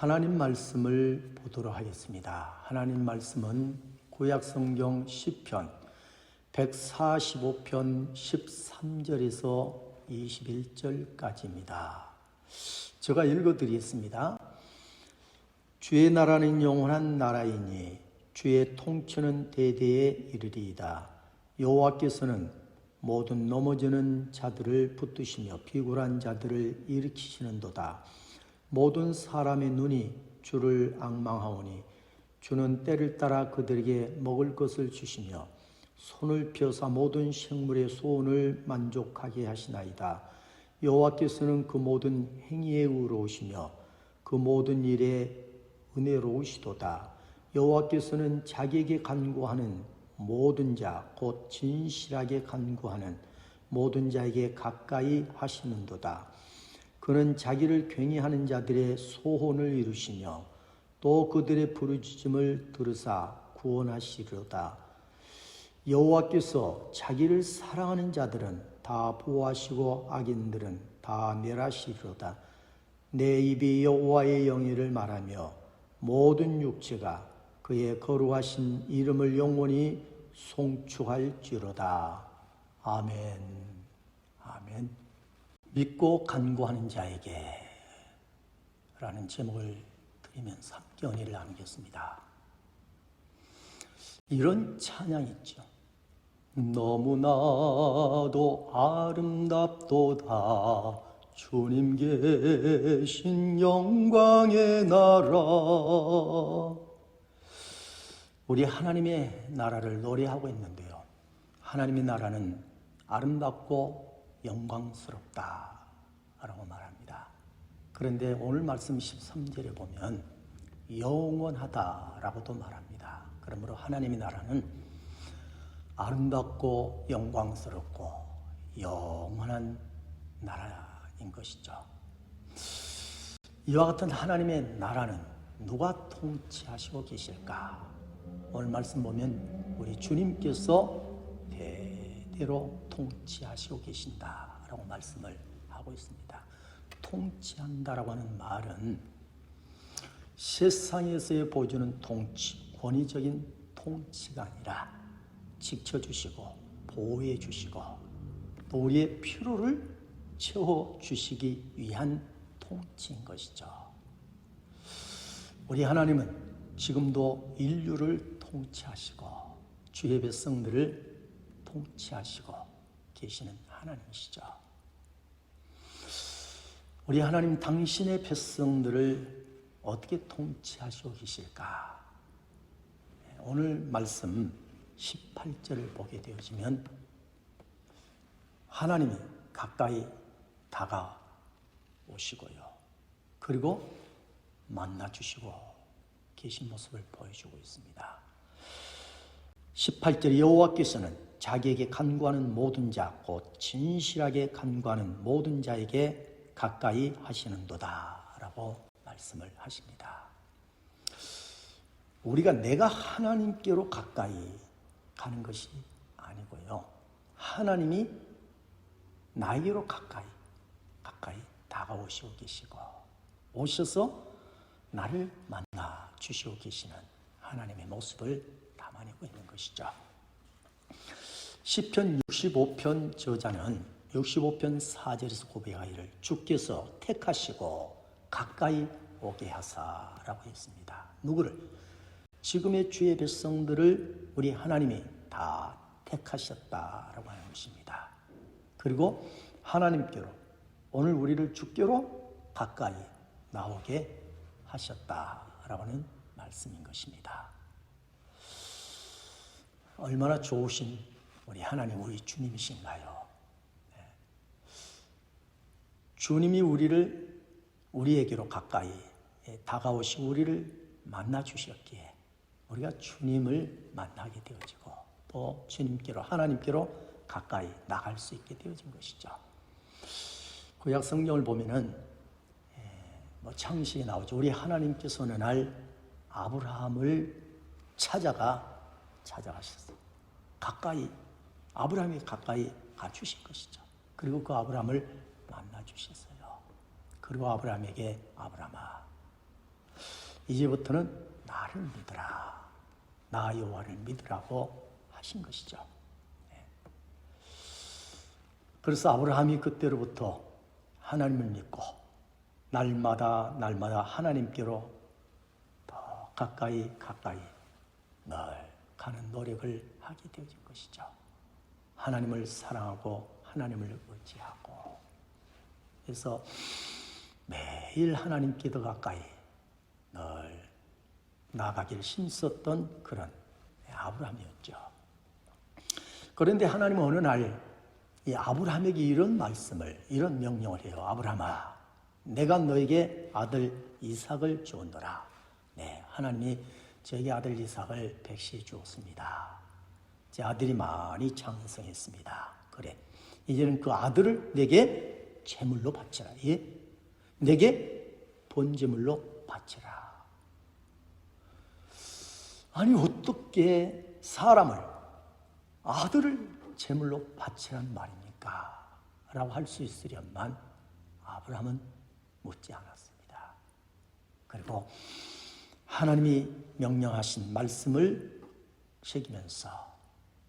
하나님 말씀을 보도록 하겠습니다. 하나님 말씀은 구약성경 시편 145편 13절에서 21절까지입니다. 제가 읽어드리겠습니다. 주의 나라는 영원한 나라이니 주의 통치는 대대에 이르리이다. 여호와께서는 모든 넘어지는 자들을 붙드시며 비굴한 자들을 일으키시는도다. 모든 사람의 눈이 주를 앙망하오니 주는 때를 따라 그들에게 먹을 것을 주시며 손을 펴사 모든 생물의 소원을 만족하게 하시나이다. 여호와께서는 그 모든 행위에 의로우시며 그 모든 일에 은혜로우시도다. 여호와께서는 자기에게 간구하는 모든 자, 곧 진실하게 간구하는 모든 자에게 가까이 하시는도다. 그는 자기를 경외하는 자들의 소원을 이루시며 또 그들의 부르짖음을 들으사 구원하시리로다. 여호와께서 자기를 사랑하는 자들은 다 보호하시고 악인들은 다 멸하시리로다. 내 입이 여호와의 영예를 말하며 모든 육체가 그의 거룩하신 이름을 영원히 송축할지로다. 아멘. 아멘. 믿고 간구하는 자에게 라는 제목을 드리면서 함께 은혜를 나누겠습니다. 이런 찬양이 있죠. 너무나도 아름답도다 주님 계신 영광의 나라. 우리 하나님의 나라를 노래하고 있는데요, 하나님의 나라는 아름답고 영광스럽다 라고 말합니다. 그런데 오늘 말씀 13절에 보면 영원하다 라고도 말합니다. 그러므로 하나님의 나라는 아름답고 영광스럽고 영원한 나라인 것이죠. 이와 같은 하나님의 나라는 누가 통치하시고 계실까? 오늘 말씀 보면 우리 주님께서 대대로 통치하시고 계신다라고 말씀을 하고 있습니다. 통치한다라고 하는 말은 세상에서의 보여주는 통치, 권위적인 통치가 아니라 지켜주시고 보호해 주시고 또 우리의 필요를 채워주시기 위한 통치인 것이죠. 우리 하나님은 지금도 인류를 통치하시고 주의 백성들을 통치하시고 계시는 하나님이시죠. 우리 하나님 당신의 백성들을 어떻게 통치하시고 계실까? 오늘 말씀 18절을 보게 되어지면 하나님이 가까이 다가오시고요, 그리고 만나주시고 계신 모습을 보여주고 있습니다. 18절 여호와께서는 자기에게 간구하는 모든 자, 곧 진실하게 간구하는 모든 자에게 가까이 하시는도다 라고 말씀을 하십니다. 우리가 내가 하나님께로 가까이 가는 것이 아니고요, 하나님이 나에게로 가까이 다가오시고 계시고 오셔서 나를 만나 주시고 계시는 하나님의 모습을 담아내고 있는 것이죠. 시편 65편 저자는 65편 4절에서 고백하기를 주께서 택하시고 가까이 오게 하사라고 했습니다. 누구를? 지금의 주의 백성들을 우리 하나님이 다 택하셨다라고 하는 것입니다. 그리고 하나님께로, 오늘 우리를 주께로 가까이 나오게 하셨다라고 하는 말씀인 것입니다. 얼마나 좋으신 우리 하나님, 우리 주님이신가요? 주님이 우리에게로 가까이 다가오시고 우리를 만나 주셨기에 우리가 주님을 만나게 되어지고 또 주님께로, 하나님께로 가까이 나갈 수 있게 되어진 것이죠. 구약 성경을 보면은 창세기에 나오죠. 우리 하나님께서 어느 날 아브라함을 찾아가셨어요. 아브라함이 가까이 가주신 것이죠. 그리고 그 아브라함을 만나 주셨어요. 그리고 아브라함에게 아브라함아, 이제부터는 나를 믿으라. 나 여호와를 믿으라고 하신 것이죠. 그래서 아브라함이 그때로부터 하나님을 믿고 날마다 하나님께로 더 가까이 늘 가는 노력을 하게 되어진 것이죠. 하나님을 사랑하고 하나님을 의지하고, 그래서 매일 하나님께 더 가까이 늘 나아가길 힘썼던 그런 아브라함이었죠. 그런데 하나님은 어느 날 이 아브라함에게 이런 말씀을, 이런 명령을 해요. 아브라함아, 내가 너에게 아들 이삭을 주었노라. 네, 하나님이 저에게 아들 이삭을 백시해 주었습니다. 제 아들이 많이 장성했습니다. 그래, 이제는 그 아들을 내게 제물로 바치라. 예? 내게 번제물로 바치라. 아니, 어떻게 사람을, 아들을 제물로 바치란 말입니까? 라고 할 수 있으련만 아브라함은 묻지 않았습니다. 그리고 하나님이 명령하신 말씀을 새기면서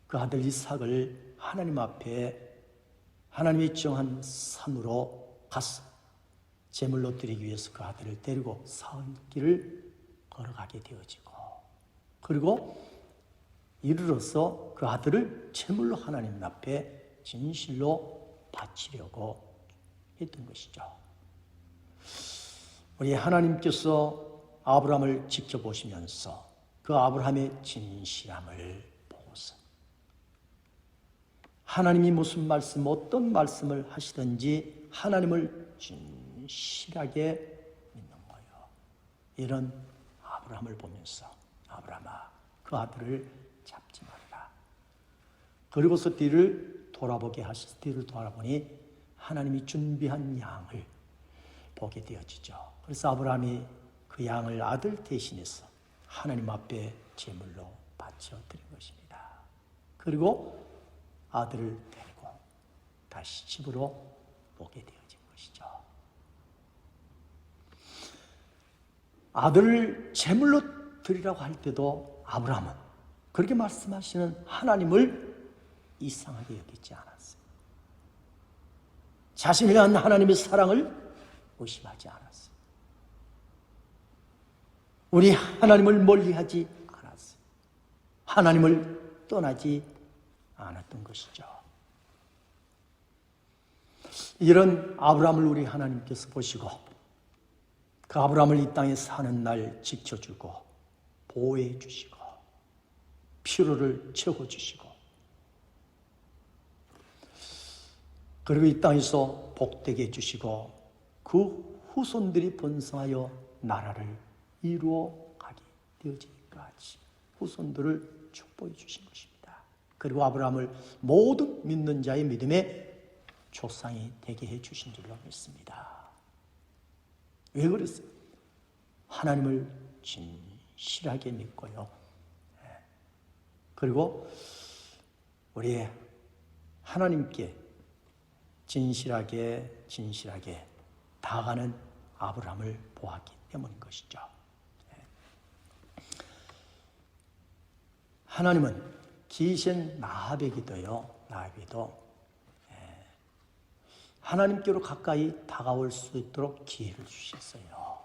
그 아들 이삭을 하나님 앞에 하나님이 정한 산으로 가서 제물로 드리기 위해서 그 아들을 데리고 사흘길을 걸어가게 되어지고, 그리고 이르러서 그 아들을 제물로 하나님 앞에 진실로 바치려고 했던 것이죠. 우리 하나님께서 아브라함을 지켜보시면서 그 아브라함의 진실함을 보고서 하나님이 무슨 말씀, 어떤 말씀을 하시든지 하나님을 진실하게 믿는 거예요. 이런 아브라함을 보면서 아브라함아, 그 아들을 잡지 말라. 그리고서 뒤를 돌아보게 하셔서 뒤를 돌아보니 하나님이 준비한 양을 보게 되어지죠. 그래서 아브라함이 그 양을 아들 대신해서 하나님 앞에 제물로 바쳐 드린 것입니다. 그리고 아들을 데리고 다시 집으로 오게 되어진 것이죠. 아들을 제물로 드리라고 할 때도 아브라함은 그렇게 말씀하시는 하나님을 이상하게 여기지 않았어요. 자신에 대한 하나님의 사랑을 의심하지 않았어요. 우리 하나님을 멀리하지 않았어요. 하나님을 떠나지 않았던 것이죠. 이런 아브라함을 우리 하나님께서 보시고 그 아브라함을 이 땅에 사는 날 지켜주고 보호해 주시고 필요를 채워주시고, 그리고 이 땅에서 복되게 해주시고 그 후손들이 번성하여 나라를 이루어 가게 되어지기까지 후손들을 축복해 주신 것입니다. 그리고 아브라함을 모든 믿는 자의 믿음의 조상이 되게 해 주신 줄로 믿습니다. 왜 그랬어요? 하나님을 진실하게 믿고요. 그리고 우리 하나님께 진실하게 다가가는 아브라함을 보았기 때문인 것이죠. 하나님은 기생 나합에게도 하나님께로 가까이 다가올 수 있도록 기회를 주셨어요.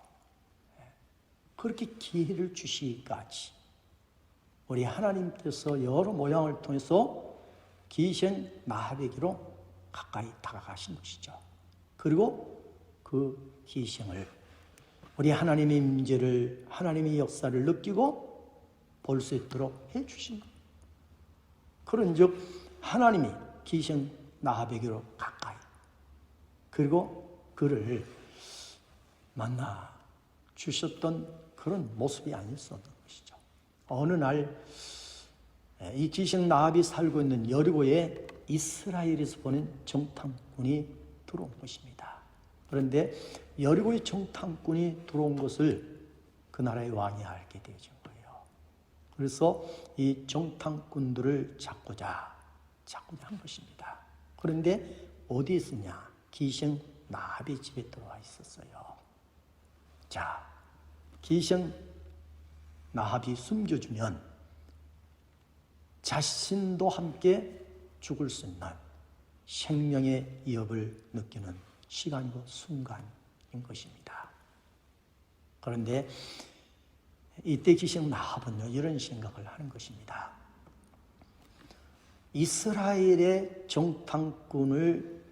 그렇게 기회를 주시기까지 우리 하나님께서 여러 모양을 통해서 기생 나합에게로 가까이 다가가신 것이죠. 그리고 그 기생을 우리 하나님의 임재를, 하나님의 역사를 느끼고 볼 수 있도록 해주신 것. 그런즉 하나님이 기생 나합에게로 가까이, 그리고 그를 만나 주셨던 그런 모습이 아닐 수 없는 것이죠. 어느 날 이 기생 나합이 살고 있는 여리고에 이스라엘에서 보낸 정탐꾼이 들어온 것입니다. 그런데 여리고의 정탐꾼이 들어온 것을 그 나라의 왕이 알게 되어진 거예요. 그래서 이 정탐꾼들을 잡고자 한 것입니다. 그런데 어디에 있었냐? 기생 나합의 집에 들어와 있었어요. 자, 기생 나합이 숨겨주면 자신도 함께 죽을 수 있는 생명의 위협을 느끼는 시간이고 순간인 것입니다. 그런데 이때 기생 나합은요, 이런 생각을 하는 것입니다. 이스라엘의 정탐꾼을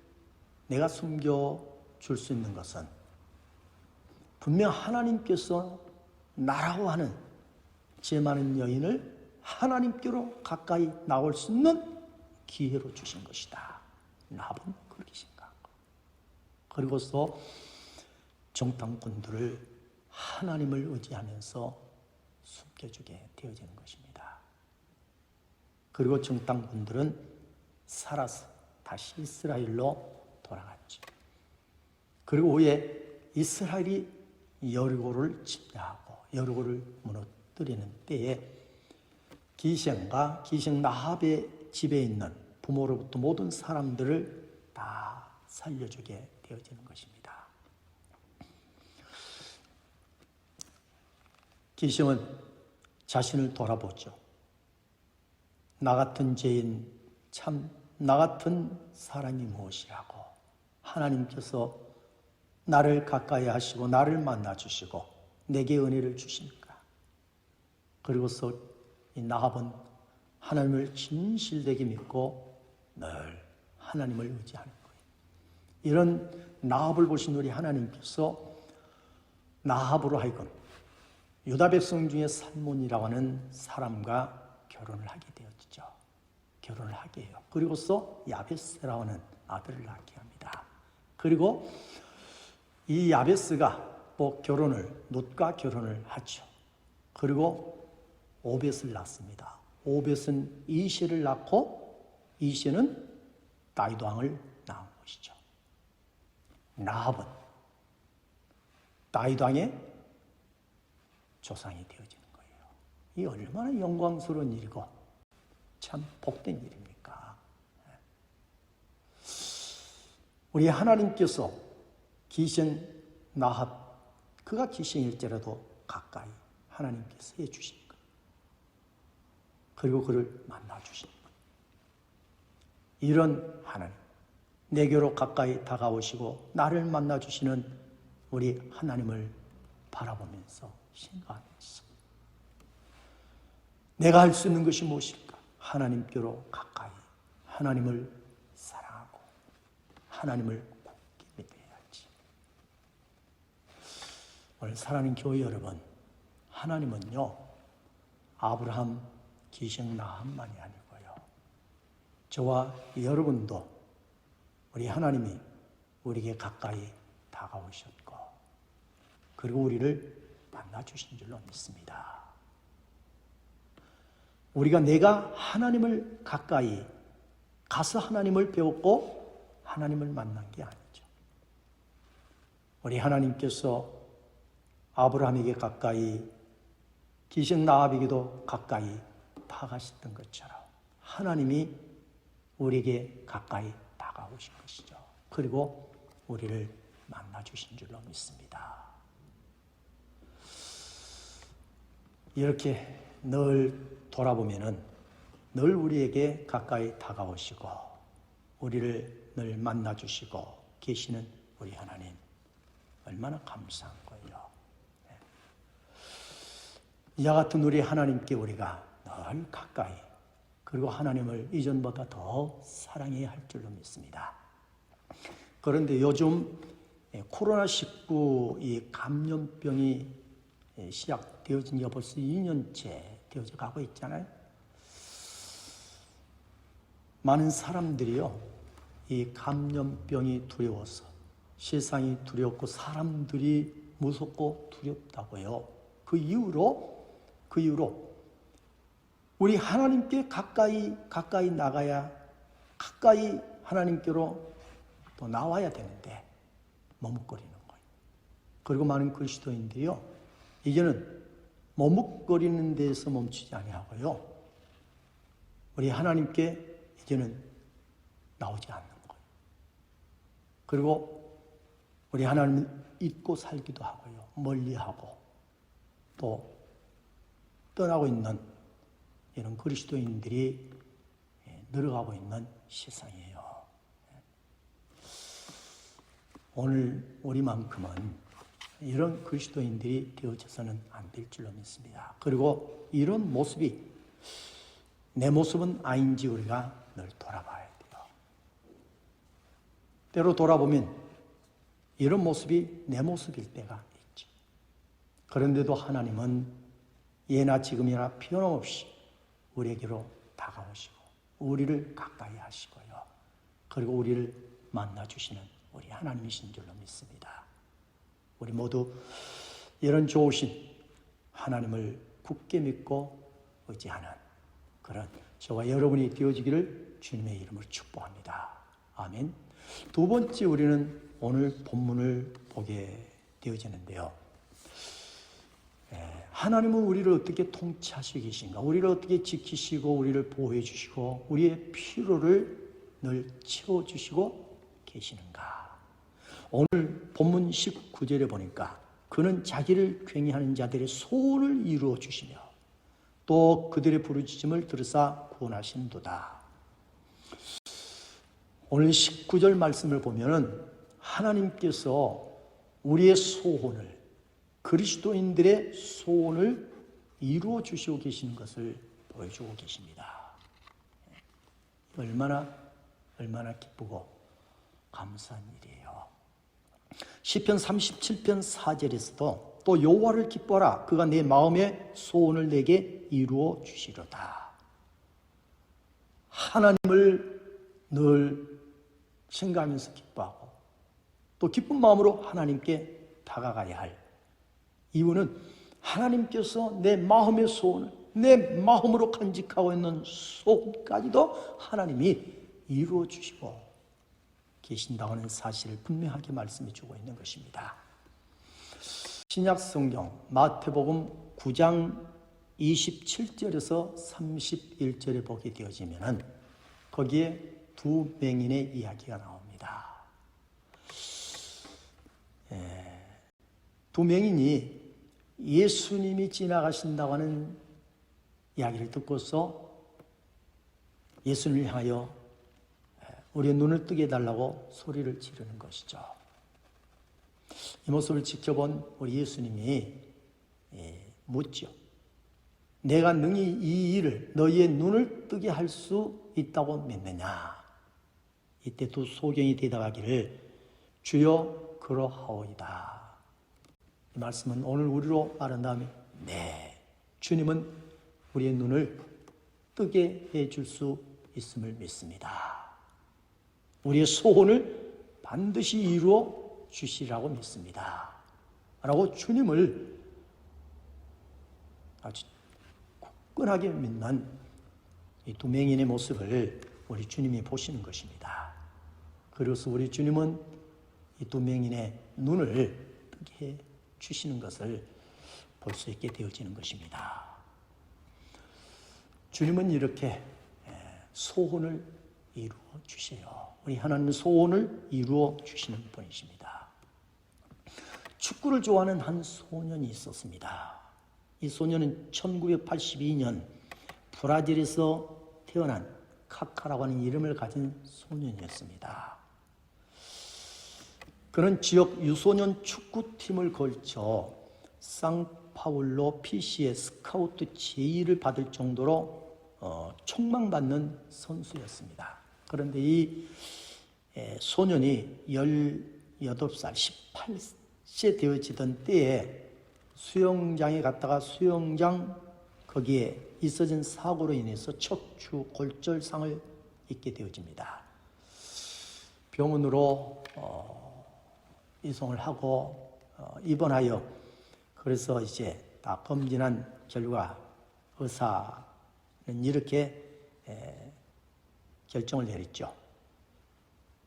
내가 숨겨줄 수 있는 것은 분명 하나님께서 나라고 하는 죄 많은 여인을 하나님께로 가까이 나올 수 있는 기회로 주신 것이다. 나합은 그렇게 생각하고, 그리고서 정탐꾼들을 하나님을 의지하면서 숨겨주게 되어지는 것입니다. 그리고 정탐꾼들은 살아서 다시 이스라엘로 돌아갔죠. 그리고 후에 이스라엘이 여리고를 침략하고 여리고를 무너뜨리는 때에 기생과 기생 나합의 집에 있는 부모로부터 모든 사람들을 다 살려주게 되어지는 것입니다. 기생은 자신을 돌아보죠. 나 같은 죄인, 참 나 같은 사람이 무엇이라고 하나님께서 나를 가까이 하시고 나를 만나 주시고 내게 은혜를 주십니까? 그리고서 이 나합은 하나님을 진실되게 믿고 늘 하나님을 의지하는 거예요. 이런 나합을 보신 우리 하나님께서 나합으로 하여금 유다 백성 중에 살몬이라고 하는 사람과 결혼을 하게 되었죠. 결혼을 하게 해요. 그리고서 야베스라고 하는 아들을 낳게 합니다. 그리고 이 야베스가 또 롯과 결혼을 하죠. 그리고 오벳을 낳습니다. 오벳은 이새를 낳고 이새는 다윗 왕을 낳은 것이죠. 나합은 다윗 왕의 조상이 되어지는 거예요. 이 얼마나 영광스러운 일이고 참 복된 일입니까? 우리 하나님께서 기생 나합, 그가 기생일지라도 가까이 하나님께서 해주신 것, 그리고 그를 만나주신 것, 이런 하나님, 내게로 가까이 다가오시고 나를 만나주시는 우리 하나님을 바라보면서 생각하면서 내가 할 수 있는 것이 무엇일까? 하나님께로 가까이 하나님을 사랑하고 하나님을 굳게 믿어야지. 오늘 사랑하는 교회 여러분, 하나님은요 아브라함, 기생 나합만이 아니고요, 저와 여러분도 우리 하나님이 우리에게 가까이 다가오셨고 그리고 우리를 만나주신 줄로 믿습니다. 우리가 내가 하나님을 가까이 가서 하나님을 배웠고 하나님을 만난 게 아니죠. 우리 하나님께서 아브라함에게 가까이, 기생 나합에게도 가까이 다가가셨던 것처럼 하나님이 우리에게 가까이 다가오신 것이죠. 그리고 우리를 만나주신 줄로 믿습니다. 이렇게 늘 돌아보면은 늘 우리에게 가까이 다가오시고 우리를 늘 만나주시고 계시는 우리 하나님, 얼마나 감사한 거예요. 이와 같은 우리 하나님께 우리가 늘 가까이, 그리고 하나님을 이전보다 더 사랑해야 할 줄로 믿습니다. 그런데 요즘 코로나19 이 감염병이 시작되어진 지가 벌써 2년째 되어져 가고 있잖아요. 많은 사람들이요, 이 감염병이 두려워서, 세상이 두렵고 사람들이 무섭고 두렵다고요. 그 이후로 우리 하나님께 가까이 나가야, 가까이 하나님께로 또 나와야 되는데 머뭇거리는 거예요. 그리고 많은 그리스도인들이요, 이제는 머뭇거리는 데에서 멈추지 아니하고요, 우리 하나님께 이제는 나오지 않는 거예요. 그리고 우리 하나님을 잊고 살기도 하고요, 멀리하고 또 떠나고 있는 이런 그리스도인들이 늘어가고 있는 세상이에요. 오늘 우리만큼은 이런 그리스도인들이 되어져서는 안 될 줄로 믿습니다. 그리고 이런 모습이 내 모습은 아닌지 우리가 늘 돌아봐야 돼요. 때로 돌아보면 이런 모습이 내 모습일 때가 있죠. 그런데도 하나님은 예나 지금이나 변함없이 우리에게로 다가오시고 우리를 가까이 하시고요. 그리고 우리를 만나주시는 우리 하나님이신 줄로 믿습니다. 우리 모두 이런 좋으신 하나님을 굳게 믿고 의지하는 그런 저와 여러분이 되어지기를 주님의 이름으로 축복합니다. 아멘. 두 번째 우리는 오늘 본문을 보게 되어지는데요. 하나님은 우리를 어떻게 통치하시고 계신가? 우리를 어떻게 지키시고 우리를 보호해 주시고 우리의 필요를 늘 채워주시고 계시는가? 오늘 본문 19절에 보니까 그는 자기를 괭이하는 자들의 소원을 이루어 주시며 또 그들의 부르짖음을 들으사 구원하신도다. 오늘 19절 말씀을 보면은 하나님께서 우리의 소원을 그리스도인들의 소원을 이루어 주시고 계시는 것을 보여주고 계십니다. 얼마나 기쁘고 감사한 일이에요. 시편 37편 4절에서도 또 여호와를 기뻐하라 그가 내 마음의 소원을 내게 이루어 주시리로다. 하나님을 늘 생각하면서 기뻐하고 또 기쁜 마음으로 하나님께 다가가야 할 이유는 하나님께서 내 마음의 소원을 내 마음으로 간직하고 있는 소원까지도 하나님이 이루어 주시고 계신다고 하는 사실을 분명하게 말씀해 주고 있는 것입니다. 신약 성경 마태복음 9장 27절에서 31절에 보게 되어지면은 거기에 두 맹인의 이야기가 나옵니다. 두 맹인이 예수님이 지나가신다고 하는 이야기를 듣고서 예수님을 향하여 우리의 눈을 뜨게 해달라고 소리를 지르는 것이죠. 이 모습을 지켜본 우리 예수님이 묻죠. 내가 능히 이 일을 너희의 눈을 뜨게 할 수 있다고 믿느냐? 이때 두 소경이 대답하기를 주여 그러하오이다. 이 말씀은 오늘 우리로 말한다면 네, 주님은 우리의 눈을 뜨게 해줄 수 있음을 믿습니다. 우리의 소원을 반드시 이루어 주시라고 믿습니다. 라고 주님을 아주 굳건하게 믿는 이 두 맹인의 모습을 우리 주님이 보시는 것입니다. 그래서 우리 주님은 이 두 맹인의 눈을 뜨게 해 주시는 것을 볼 수 있게 되어지는 것입니다. 주님은 이렇게 소원을 이루어 주세요. 우리 하나님은 소원을 이루어 주시는 분이십니다. 축구를 좋아하는 한 소년이 있었습니다. 이 소년은 1982년 브라질에서 태어난 카카라고 하는 이름을 가진 소년이었습니다. 그는 지역 유소년 축구팀을 걸쳐 상파울로 PC의 스카우트 제의를 받을 정도로 촉망받는 선수였습니다. 그런데 이 소년이 18살, 18세 되어지던 때에 수영장에 갔다가 수영장 거기에 있어진 사고로 인해서 척추 골절상을 입게 되어집니다. 병원으로 이송을 하고 입원하여 그래서 이제 다 검진한 결과 의사는 이렇게 결정을 내렸죠.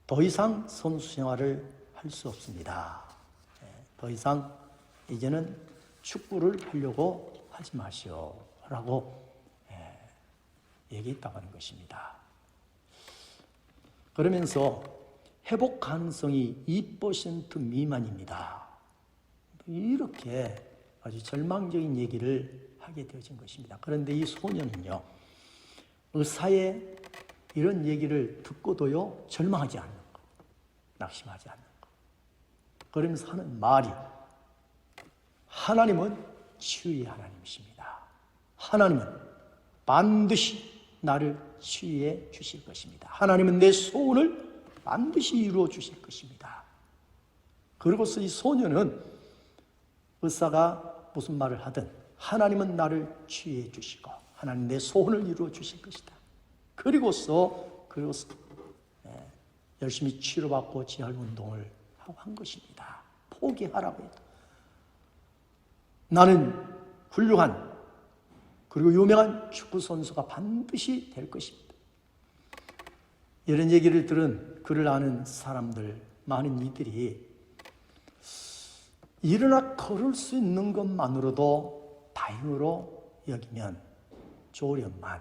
더 이상 선수 생활을 할 수 없습니다. 더 이상 이제는 축구를 하려고 하지 마시오 라고 얘기했다고 하는 것입니다. 그러면서 회복 가능성이 2% 미만입니다. 이렇게 아주 절망적인 얘기를 하게 되어진 것입니다. 그런데 이 소년은요, 의사의 이런 얘기를 듣고도요, 절망하지 않는 것, 낙심하지 않는 것. 그러면서 하는 말이, 하나님은 치유의 하나님이십니다. 하나님은 반드시 나를 치유해 주실 것입니다. 하나님은 내 소원을 반드시 이루어 주실 것입니다. 그리고서 이 소년은 의사가 무슨 말을 하든 하나님은 나를 치유해 주시고 하나님 내 소원을 이루어 주실 것이다. 그리고서 열심히 치료받고 재활운동을 하고 한 것입니다. 포기하라고 해도. 나는 훌륭한 그리고 유명한 축구선수가 반드시 될 것입니다. 이런 얘기를 들은 그를 아는 사람들, 많은 이들이 일어나 걸을 수 있는 것만으로도 다행으로 여기면 좋으련만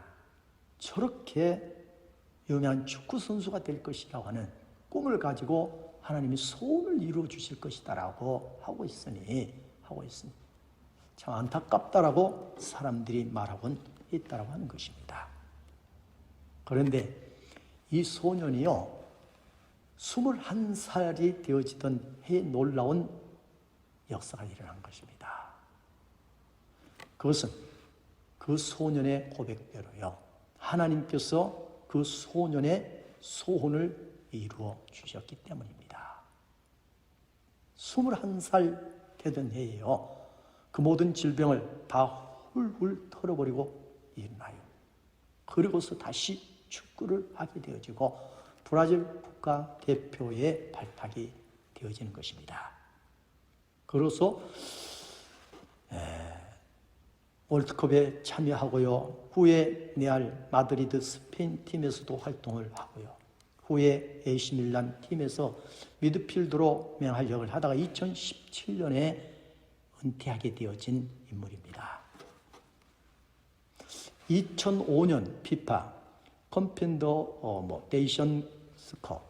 저렇게 유명한 축구선수가 될 것이라고 하는 꿈을 가지고 하나님이 소원을 이루어 주실 것이다라고 하고 있으니 참 안타깝다라고 사람들이 말하곤 있다라고 하는 것입니다. 그런데 이 소년이요, 21살이 되어지던 해에 놀라운 역사가 일어난 것입니다. 그것은 그 소년의 고백대로요, 하나님께서 그 소년의 소원을 이루어 주셨기 때문입니다. 21살 되던 해에요, 그 모든 질병을 다 훌훌 털어버리고 일어나요. 그리고서 다시 축구를 하게 되어지고 브라질 국가대표에 발탁이 되어지는 것입니다. 그래서 월드컵에 참여하고요, 후에 레알 마드리드 스페인 팀에서도 활동을 하고요, 후에 AC 밀란 팀에서 미드필더로 맹활약을 하다가 2017년에 은퇴하게 되어진 인물입니다. 2005년 피파 컨펜데레이션스컵,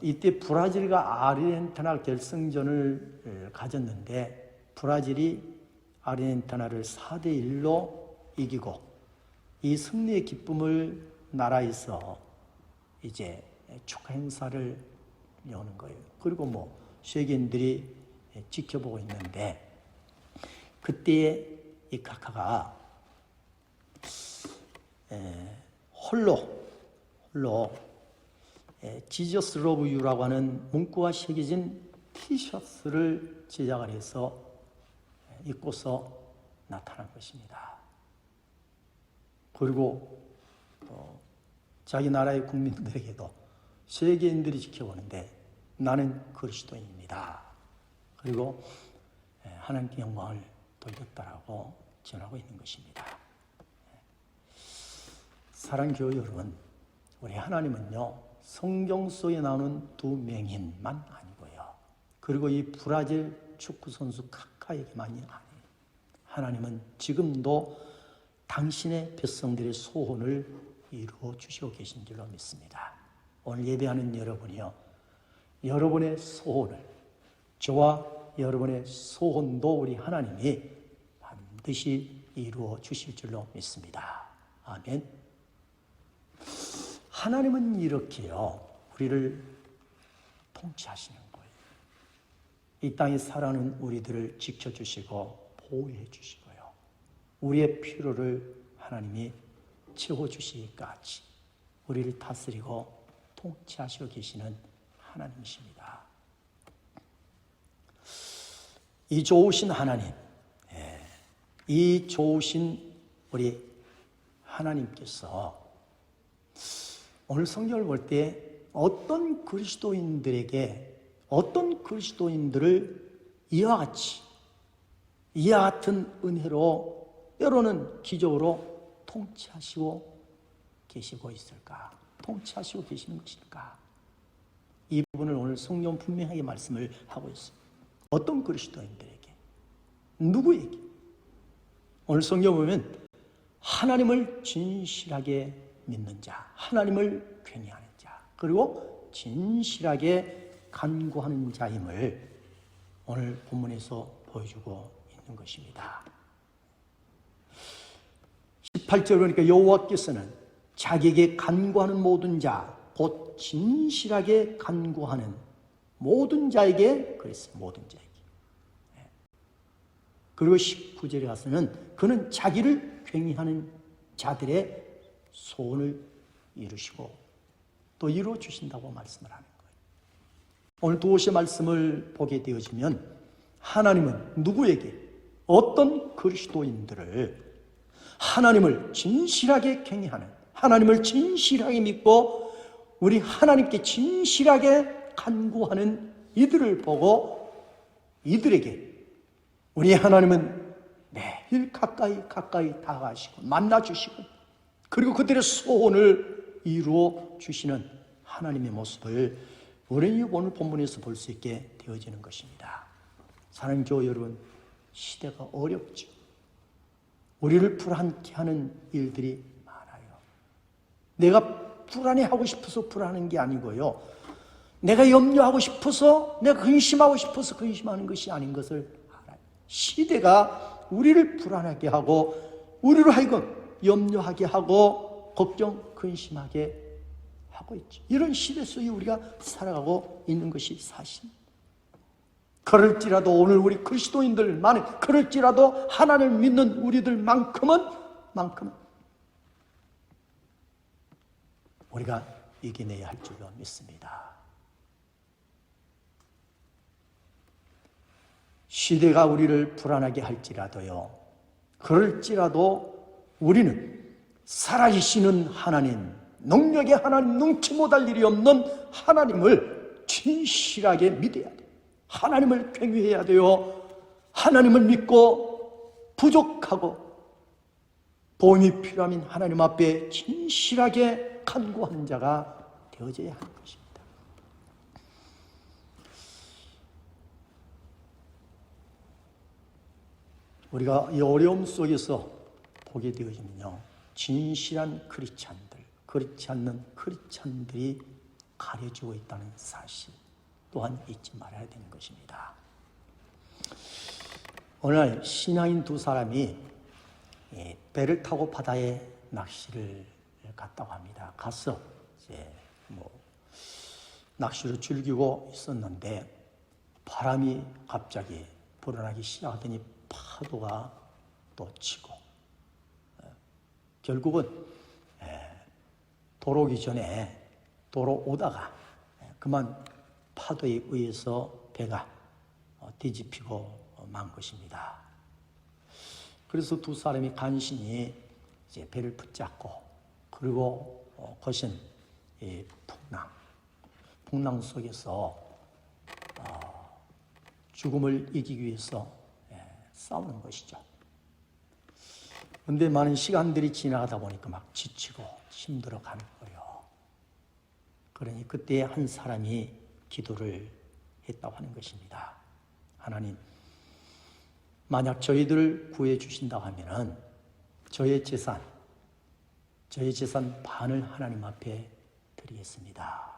이때 브라질과 아르헨티나 결승전을 가졌는데 브라질이 아르헨티나를 4대1로 이기고 이 승리의 기쁨을 나라에서 이제 축하 행사를 여는 거예요. 그리고 세계인들이 지켜보고 있는데, 그때에 이 카카가 홀로 지저스 러브 유라고 하는 문구가 새겨진 티셔츠를 제작을 해서 입고서 나타난 것입니다. 그리고 자기 나라의 국민들에게도 세계인들이 지켜보는데 나는 그리스도인입니다. 그리고 하나님께 영광을 돌렸다라고 전하고 있는 것입니다. 사랑하는 교회 여러분, 우리 하나님은요, 성경 속에 나오는 두 맹인만 아니고요, 그리고 이 브라질 축구선수 카카에게만이 아니에요. 하나님은 지금도 당신의 백성들의 소원을 이루어 주시고 계신 줄로 믿습니다. 오늘 예배하는 여러분이요, 여러분의 소원을, 저와 여러분의 소원도 우리 하나님이 반드시 이루어 주실 줄로 믿습니다. 아멘. 하나님은 이렇게요, 우리를 통치하시는 거예요. 이 땅에 살아가는 우리들을 지켜주시고 보호해 주시고요, 우리의 필요를 하나님이 채워주시기까지 우리를 다스리고 통치하시고 계시는 하나님이십니다. 이 좋으신 하나님, 이 좋으신 우리 하나님께서 오늘 성경을 볼 때 어떤 그리스도인들을 이와 같은 은혜로, 때로는 기적으로 통치하시고 계시고 있을까? 통치하시고 계시는 것일까? 이 부분을 오늘 성경 분명하게 말씀을 하고 있습니다. 어떤 그리스도인들에게, 누구에게? 오늘 성경 보면 하나님을 진실하게 믿는 자, 하나님을 경외하는 자, 그리고 진실하게 간구하는 자임을 오늘 본문에서 보여주고 있는 것입니다. 18절 그러니까 여호와께서는 자기에게 간구하는 모든 자, 곧 진실하게 간구하는 모든 자에게 그랬어요. 모든 자에게. 그리고 19절에 가서는 그는 자기를 괭이하는 자들의 소원을 이루시고 또 이루어 주신다고 말씀을 하는 거예요. 오늘 두옷의 말씀을 보게 되어지면 하나님은 누구에게 어떤 그리스도인들을 하나님을 진실하게 괭이하는, 하나님을 진실하게 믿고 우리 하나님께 진실하게 간구하는 이들을 보고 이들에게 우리 하나님은 매일 가까이 다가가시고 만나주시고 그리고 그들의 소원을 이루어 주시는 하나님의 모습을 우리는 오늘 본문에서 볼 수 있게 되어지는 것입니다. 사랑하는 교회 여러분, 시대가 어렵죠. 우리를 불안케 하는 일들이 많아요. 내가 불안해하고 싶어서 불안한 게 아니고요. 내가 염려하고 싶어서, 내가 근심하고 싶어서 근심하는 것이 아닌 것을 알아요. 시대가 우리를 불안하게 하고 우리로 하여금 염려하게 하고 걱정, 근심하게 하고 있죠. 이런 시대 속에 우리가 살아가고 있는 것이 사실입니다. 그럴지라도 오늘 우리 그리스도인들만은 그럴지라도 하나님을 믿는 우리들만큼은 우리가 이겨내야 할 줄로 믿습니다. 시대가 우리를 불안하게 할지라도요, 그럴지라도 우리는 살아계시는 하나님, 능력의 하나님, 능치 못할 일이 없는 하나님을 진실하게 믿어야 돼요. 하나님을 괭이해야 돼요. 하나님을 믿고 부족하고 도움이 필요하면 하나님 앞에 진실하게 간구하는 자가 되어져야 하는 것입니다. 우리가 이 어려움 속에서 보게 되어지면요, 진실한 크리스찬들, 그렇지 않는 크리스찬들이 가려지고 있다는 사실 또한 잊지 말아야 되는 것입니다. 오늘 신앙인 두 사람이 배를 타고 바다에 낚시를 갔다고 합니다. 가서 이제 낚시를 즐기고 있었는데 바람이 갑자기 불어나기 시작하더니 파도가 또 치고 결국은 도로 오기 전에 도로 오다가 그만 파도에 의해서 배가 뒤집히고 만 것입니다. 그래서 두 사람이 간신히 이제 배를 붙잡고 그리고 거신 풍랑 속에서 죽음을 이기기 위해서 싸우는 것이죠. 그런데 많은 시간들이 지나가다 보니까 막 지치고 힘들어 가는 거예요. 그러니 그때 한 사람이 기도를 했다고 하는 것입니다. 하나님, 만약 저희들을 구해 주신다고 하면은 저의 재산 반을 하나님 앞에 드리겠습니다.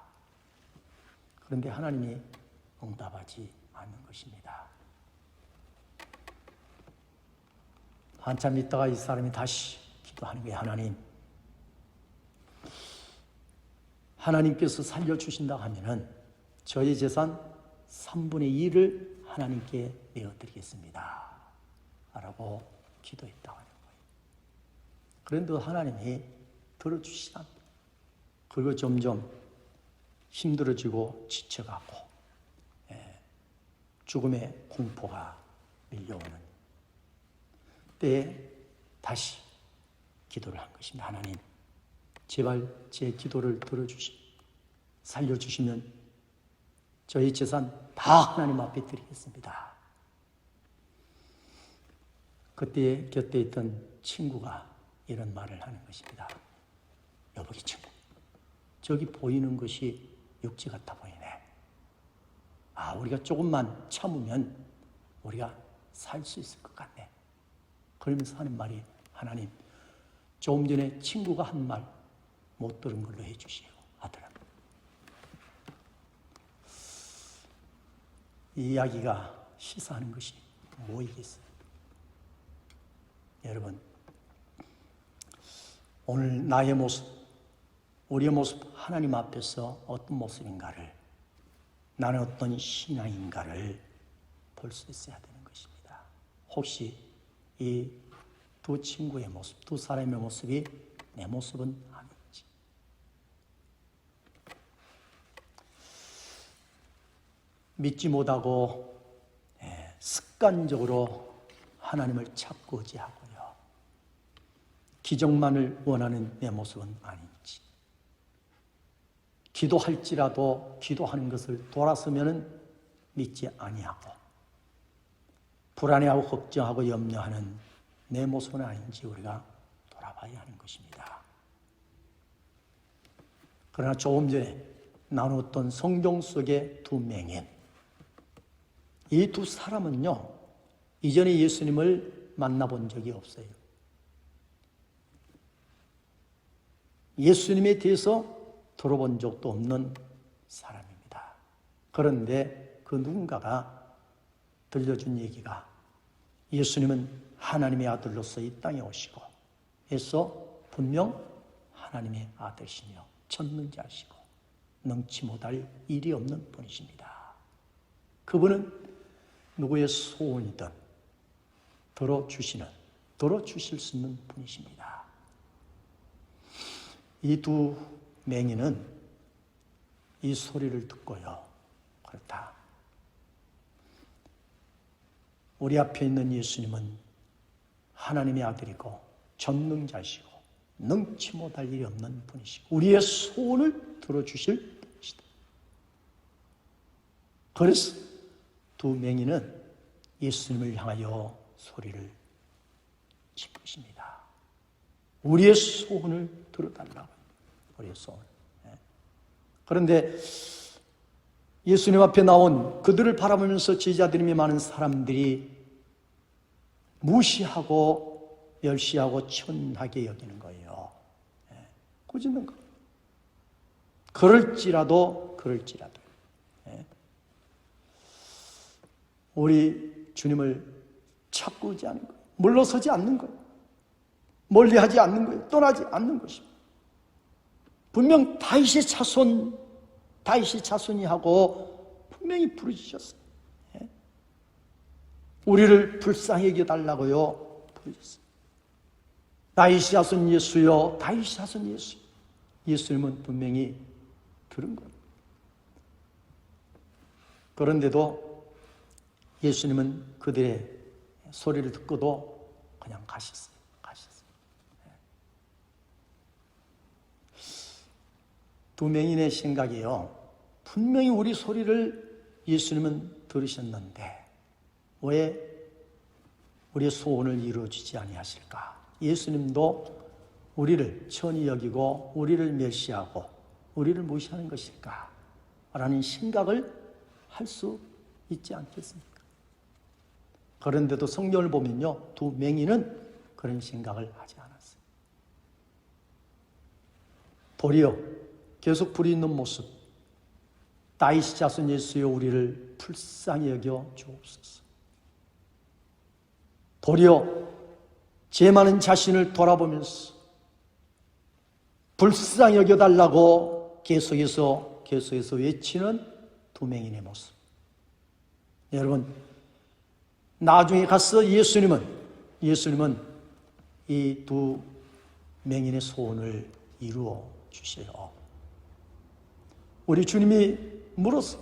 그런데 하나님이 응답하지 않는 것입니다. 한참 있다가 이 사람이 다시 기도하는 거예요. 하나님께서 살려주신다고 하면은 저희 재산 3분의 2를 하나님께 내어드리겠습니다. 라고 기도했다고 하는 거예요. 그런데 하나님이 들어주시지 않고 그리고 점점 힘들어지고 지쳐가고 죽음의 공포가 밀려오는 때에 다시 기도를 한 것입니다. 하나님, 제발 제 기도를 살려주시면 저희 재산 다 하나님 앞에 드리겠습니다. 그때 곁에 있던 친구가 이런 말을 하는 것입니다. 여보기 친구, 저기 보이는 것이 육지 같아 보이네. 우리가 조금만 참으면 우리가 살 수 있을 것 같네. 그러면서 하는 말이, 하나님, 조금 전에 친구가 한 말 못 들은 걸로 해주시오, 아들아. 이 이야기가 시사하는 것이 뭐이겠어요? 여러분, 오늘 나의 모습, 우리의 모습 하나님 앞에서 어떤 모습인가를, 나는 어떤 신앙인가를 볼 수 있어야 되는 것입니다. 혹시 이 두 친구의 모습, 두 사람의 모습이 내 모습은 아닌지. 믿지 못하고 습관적으로 하나님을 찾고 의지하고요, 기적만을 원하는 내 모습은 아닌지. 기도할지라도 기도하는 것을 돌아서면은 믿지 아니하고, 불안해하고 걱정하고 염려하는 내 모습은 아닌지 우리가 돌아봐야 하는 것입니다. 그러나 조금 전에 나누었던 성경 속의 두 맹인, 이 두 사람은요, 이전에 예수님을 만나본 적이 없어요. 예수님에 대해서 들어본 적도 없는 사람입니다. 그런데 그 누군가가 들려준 얘기가, 예수님은 하나님의 아들로서 이 땅에 오시고 해서 분명 하나님의 아들이시며 전능자시고 능치 못할 일이 없는 분이십니다. 그분은 누구의 소원이든 들어주실 수 있는 분이십니다. 이 두 맹인은 이 소리를 듣고요, 그렇다, 우리 앞에 있는 예수님은 하나님의 아들이고 전능자시고 능치 못할 일이 없는 분이시고 우리의 소원을 들어주실 분이시다. 그래서 두 맹인은 예수님을 향하여 소리를 지르십니다. 우리의 소원을 들어달라고. 우리의 소원. 그런데 예수님 앞에 나온 그들을 바라보면서 제자들이 많은 사람들이 무시하고 멸시하고 천하게 여기는 거예요. 꾸짖는 거예요. 그럴지라도. 우리 주님을 찾고 오지 않는 거예요. 물러서지 않는 거예요. 멀리하지 않는 거예요. 떠나지 않는 것입니다. 분명 다윗의 자손이 하고 분명히 부르짖었어요. 우리를 불쌍히 여겨달라고요 부르짖었어요. 다윗의 자손 예수여, 다윗의 자손 예수. 예수님은 분명히 들은 거예요. 그런데도 예수님은 그들의 소리를 듣고도 그냥 가셨어요. 두 맹인의 생각이요, 분명히 우리 소리를 예수님은 들으셨는데 왜 우리의 소원을 이루어주지 아니하실까? 예수님도 우리를 천히 여기고 우리를 멸시하고 우리를 무시하는 것일까? 라는 생각을 할 수 있지 않겠습니까? 그런데도 성경을 보면요, 두 맹인은 그런 생각을 하지 않았어요. 도리어 계속 부리는 모습, 다윗의 자손 예수여 우리를 불쌍히 여겨 주옵소서. 도리어 죄 많은 자신을 돌아보면서 불쌍히 여겨달라고 계속해서 외치는 두 맹인의 모습. 여러분, 나중에 가서 예수님은 이 두 맹인의 소원을 이루어 주셔요. 우리 주님이 물었어.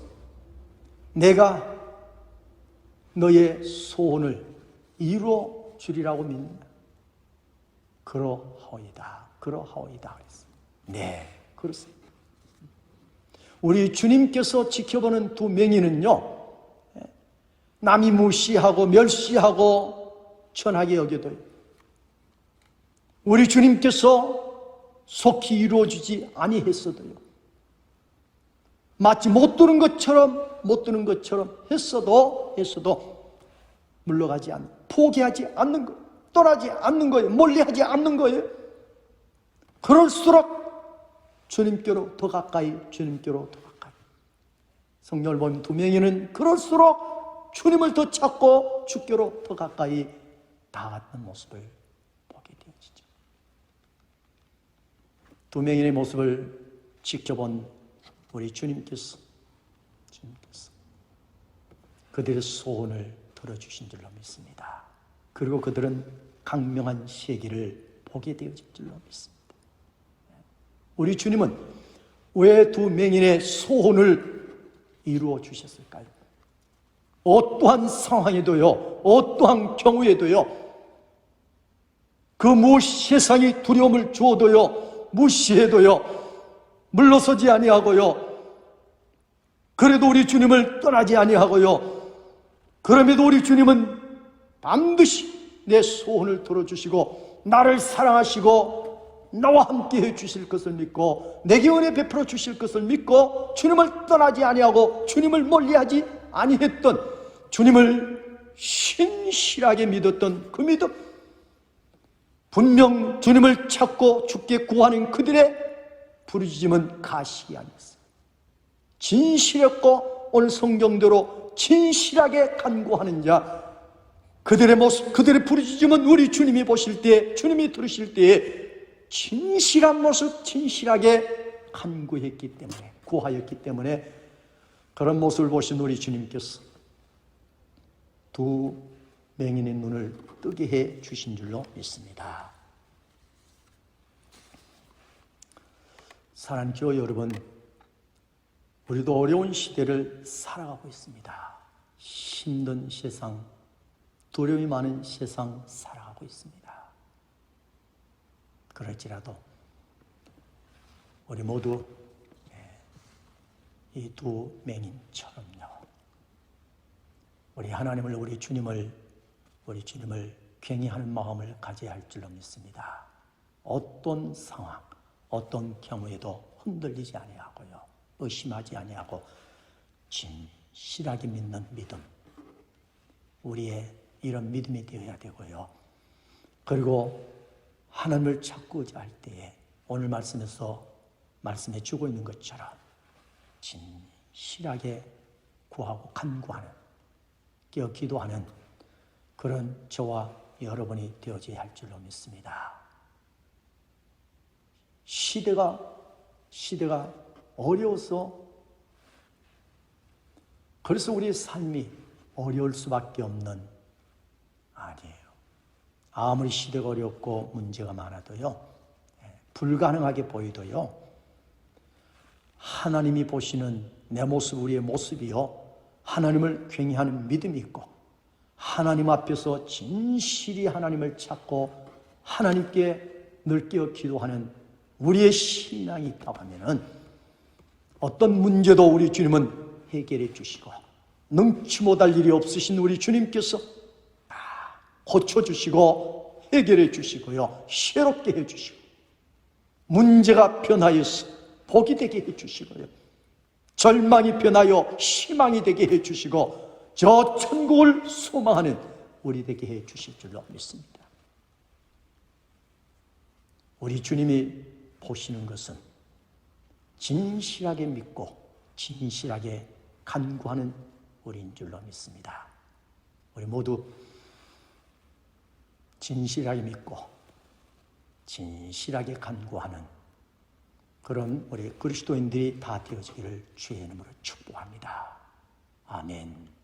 내가 너의 소원을 이루어 주리라고 믿느냐? 그러하오이다. 그랬어. 네, 그렇습니다. 우리 주님께서 지켜보는 두 맹인은요, 남이 무시하고 멸시하고 천하게 여겨도요, 우리 주님께서 속히 이루어주지 아니했어도요, 마치 못 들은 것처럼 했어도 물러가지 않는, 포기하지 않는 거예요. 떠나지 않는 거예요. 멀리하지 않는 거예요. 그럴수록 주님께로 더 가까이. 성경을 보면 두 맹인은 그럴수록 주님을 더 찾고 주께로 더 가까이 나아갔던 모습을 보게 되어지죠. 두 맹인의 모습을 지켜본 우리 주님께서 그들의 소원을 들어주신 줄로 믿습니다. 그리고 그들은 강명한 세계를 보게 되어질 줄로 믿습니다. 우리 주님은 왜 두 맹인의 소원을 이루어 주셨을까요? 어떠한 상황에도요, 어떠한 경우에도요, 그 세상이 두려움을 주어도요, 무시해도요, 물러서지 아니하고요, 그래도 우리 주님을 떠나지 아니하고요, 그럼에도 우리 주님은 반드시 내 소원을 들어주시고 나를 사랑하시고 나와 함께 해주실 것을 믿고 내게 은혜 베풀어 주실 것을 믿고 주님을 떠나지 아니하고 주님을 멀리하지 아니했던, 주님을 신실하게 믿었던 그 믿음, 분명 주님을 찾고 주께 구하는 그들의 부르짖음은 가식이 아니었어요. 진실했고 오늘 성경대로 진실하게 간구하는 자, 그들의 모습, 그들의 부르짖음은 우리 주님이 보실 때, 주님이 들으실 때에 진실한 모습, 진실하게 간구했기 때문에, 구하였기 때문에 그런 모습을 보신 우리 주님께서 두 맹인의 눈을 뜨게 해 주신 줄로 믿습니다. 사랑하는 교회 여러분, 우리도 어려운 시대를 살아가고 있습니다. 힘든 세상, 두려움이 많은 세상 살아가고 있습니다. 그럴지라도 우리 모두 이 두 맹인처럼요, 우리 하나님을, 우리 주님을 경외하는 마음을 가져야 할 줄로 믿습니다. 어떤 상황, 어떤 경우에도 흔들리지 아니하고요, 의심하지 아니하고 진실하게 믿는 믿음, 우리의 이런 믿음이 되어야 되고요. 그리고 하나님을 찾고 의지할 때에 오늘 말씀에서 말씀해 주고 있는 것처럼 진실하게 구하고 간구하는, 깨어 기도하는 그런 저와 여러분이 되어져야 할 줄로 믿습니다. 시대가 어려워서, 그래서 우리의 삶이 어려울 수밖에 없는, 아니에요. 아무리 시대가 어렵고 문제가 많아도요, 불가능하게 보이도요, 하나님이 보시는 내 모습, 우리의 모습이요, 하나님을 경외하는 믿음이 있고 하나님 앞에서 진실히 하나님을 찾고 하나님께 늘 깨어 기도하는 우리의 신앙이 있다고 하면은 어떤 문제도 우리 주님은 해결해 주시고, 능치 못할 일이 없으신 우리 주님께서 다 고쳐주시고 해결해 주시고요, 새롭게 해주시고, 문제가 변하여서 복이 되게 해주시고요, 절망이 변하여 희망이 되게 해주시고, 저 천국을 소망하는 우리 되게 해주실 줄로 믿습니다. 우리 주님이 보시는 것은 진실하게 믿고 진실하게 간구하는 우리인 줄로 믿습니다. 우리 모두 진실하게 믿고 진실하게 간구하는 그런 우리 그리스도인들이 다 되어지기를 주의 이름으로 축복합니다. 아멘.